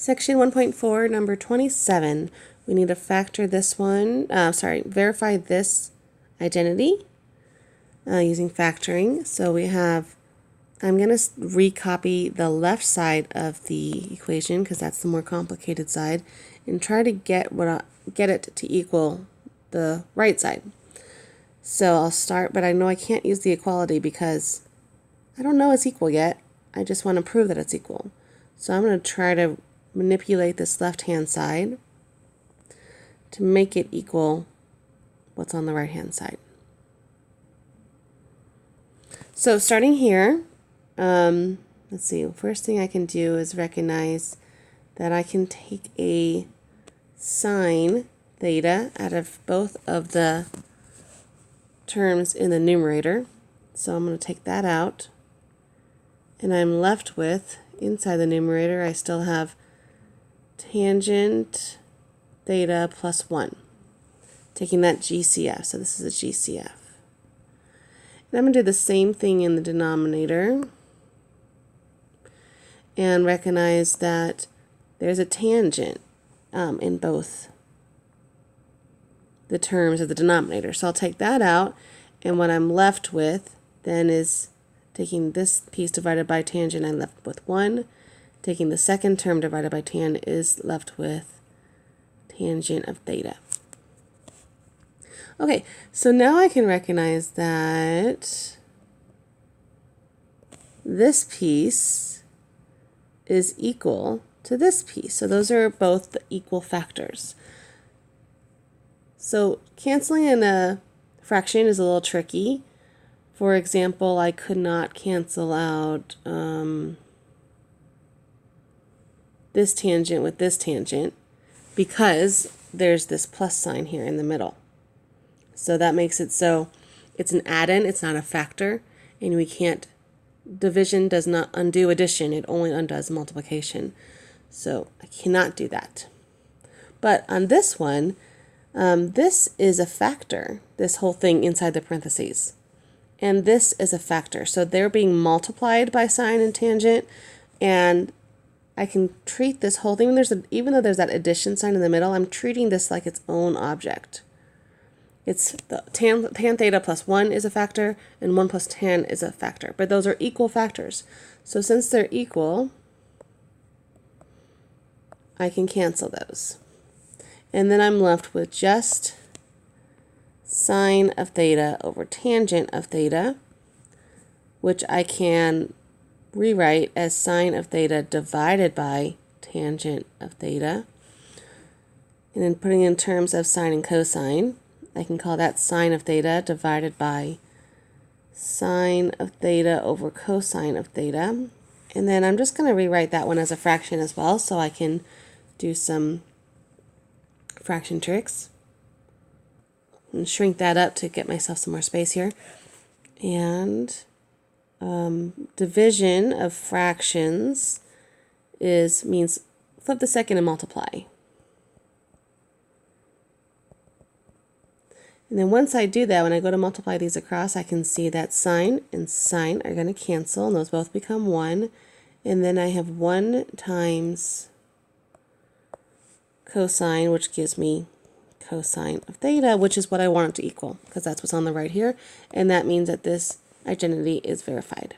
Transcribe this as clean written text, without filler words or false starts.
Section 1.4, number 27. We need to factor this one, verify this identity using factoring. So we have, I'm going to recopy the left side of the equation because that's the more complicated side and try to get it to equal the right side. So I'll start, but I know I can't use the equality because I don't know it's equal yet. I just want to prove that it's equal. So I'm going to try to manipulate this left-hand side to make it equal what's on the right-hand side. So starting here, let's see, first thing I can do is recognize that I can take a sine theta out of both of the terms in the numerator. So I'm going to take that out, and I'm left with, inside the numerator, I still have tangent theta plus 1, taking that GCF. So this is a GCF. And I'm going to do the same thing in the denominator and recognize that there's a tangent in both the terms of the denominator. So I'll take that out, and what I'm left with then is taking this piece divided by tangent, I'm left with 1. Taking the second term divided by tan is left with tangent of theta. Okay, so now I can recognize that this piece is equal to this piece. So those are both the equal factors. So canceling in a fraction is a little tricky. For example, I could not cancel out this tangent with this tangent because there's this plus sign here in the middle. So that makes it so it's an add-in, it's not a factor, and we can't, division does not undo addition, it only undoes multiplication. So I cannot do that. But on this one, this is a factor, this whole thing inside the parentheses. And this is a factor. So they're being multiplied by sine and tangent, and I can treat this whole thing, even though there's that addition sign in the middle, I'm treating this like its own object. It's the tan theta plus 1 is a factor, and 1 plus tan is a factor. But those are equal factors. So since they're equal, I can cancel those. And then I'm left with just sine of theta over tangent of theta, which I can rewrite as sine of theta divided by tangent of theta. And then putting in terms of sine and cosine, I can call that sine of theta divided by sine of theta over cosine of theta. And then I'm just going to rewrite that one as a fraction as well, so I can do some fraction tricks and shrink that up to get myself some more space here. And division of fractions means flip the second and multiply. And then once I do that, when I go to multiply these across, I can see that sine and sine are going to cancel, and those both become 1. And then I have 1 times cosine, which gives me cosine of theta, which is what I want it to equal, because that's what's on the right here. And that means that this identity is verified.